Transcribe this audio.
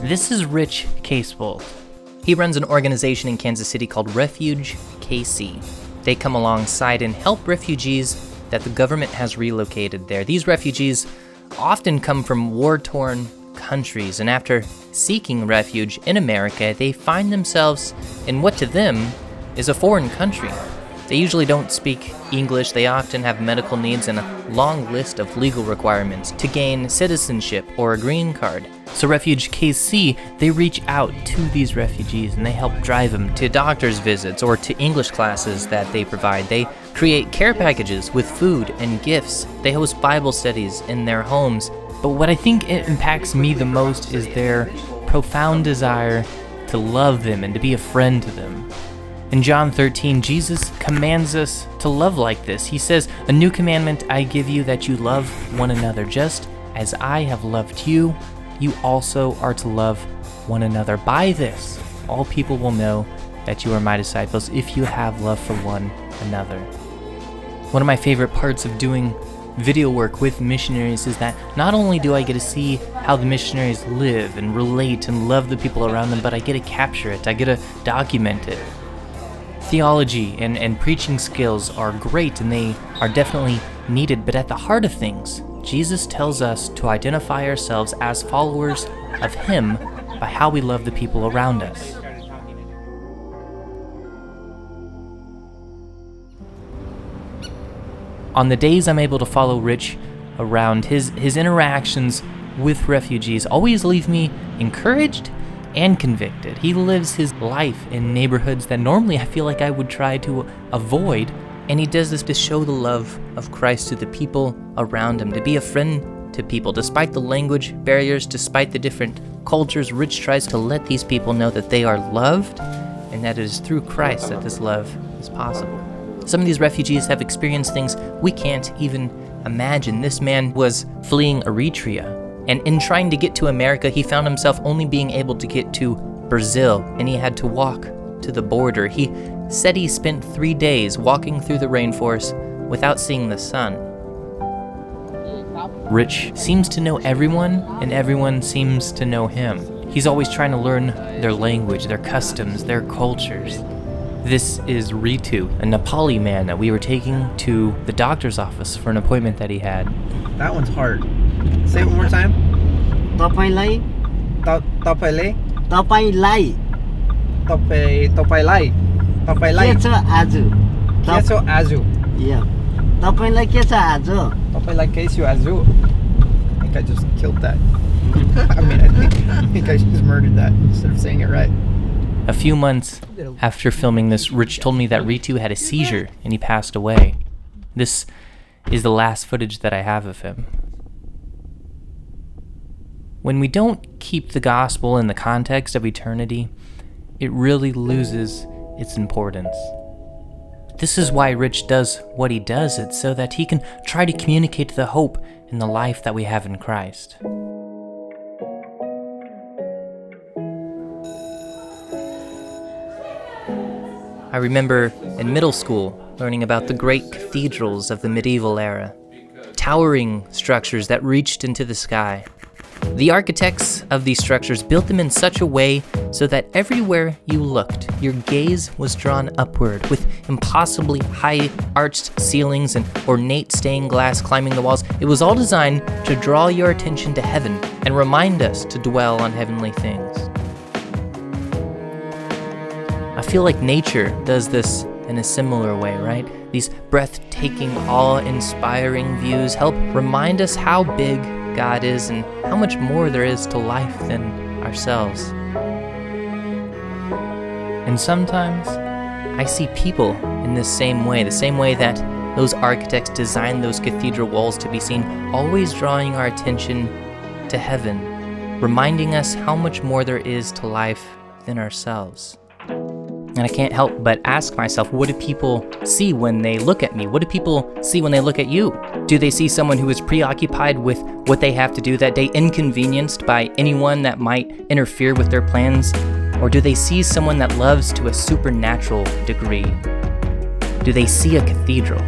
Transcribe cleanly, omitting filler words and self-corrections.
This is Rich Casebolt. He runs an organization in Kansas City called Refuge KC. They come alongside and help refugees that the government has relocated there. These refugees often come from war-torn countries, and after seeking refuge in America, they find themselves in what to them is a foreign country. They usually don't speak English. They often have medical needs and a long list of legal requirements to gain citizenship or a green card. So Refuge KC, they reach out to these refugees and they help drive them to doctor's visits or to English classes that they provide. They create care packages with food and gifts. They host Bible studies in their homes. But what I think it impacts me the most is their profound desire to love them and to be a friend to them. In John 13, Jesus commands us to love like this. He says, "A new commandment I give you, that you love one another. Just as I have loved you, you also are to love one another. By this, all people will know that you are my disciples, if you have love for one another." One of my favorite parts of doing video work with missionaries is that not only do I get to see how the missionaries live and relate and love the people around them, but I get to capture it. I get to document it. Theology and preaching skills are great, and they are definitely needed, but at the heart of things, Jesus tells us to identify ourselves as followers of Him by how we love the people around us. On the days I'm able to follow Rich around, his interactions with refugees always leave me encouraged and convicted. He lives his life in neighborhoods that normally I feel like I would try to avoid, and he does this to show the love of Christ to the people around him, to be a friend to people. Despite the language barriers, despite the different cultures, Rich tries to let these people know that they are loved and that it is through Christ that this love is possible. Some of these refugees have experienced things we can't even imagine. This man was fleeing Eritrea, and in trying to get to America, he found himself only being able to get to Brazil, and he had to walk to the border. He said he spent 3 days walking through the rainforest without seeing the sun. Rich seems to know everyone, and everyone seems to know him. He's always trying to learn their language, their customs, their cultures. This is Ritu, a Nepali man that we were taking to the doctor's office for an appointment that he had. That one's hard. Say it one more time. तपाईलाई Tapailai. के छ आज Keso azu. या तपाईलाई के छ आज Tapailai keso azu. I think I just killed that. I think I just murdered that instead of saying it right. A few months after filming this, Rich told me that Ritu had a seizure and he passed away. This is the last footage that I have of him. When we don't keep the gospel in the context of eternity, it really loses its importance. This is why Rich does what he does. It's so that he can try to communicate the hope in the life that we have in Christ. I remember in middle school learning about the great cathedrals of the medieval era, towering structures that reached into the sky. The architects of these structures built them in such a way so that everywhere you looked, your gaze was drawn upward, with impossibly high arched ceilings and ornate stained glass climbing the walls. It was all designed to draw your attention to heaven and remind us to dwell on heavenly things. I feel like nature does this in a similar way, right? These breathtaking, awe-inspiring views help remind us how big God is and how much more there is to life than ourselves. And sometimes I see people in this same way, the same way that those architects designed those cathedral walls to be seen, always drawing our attention to heaven, reminding us how much more there is to life than ourselves. And I can't help but ask myself, what do people see when they look at me? What do people see when they look at you? Do they see someone who is preoccupied with what they have to do that day, inconvenienced by anyone that might interfere with their plans? Or do they see someone that loves to a supernatural degree? Do they see a cathedral?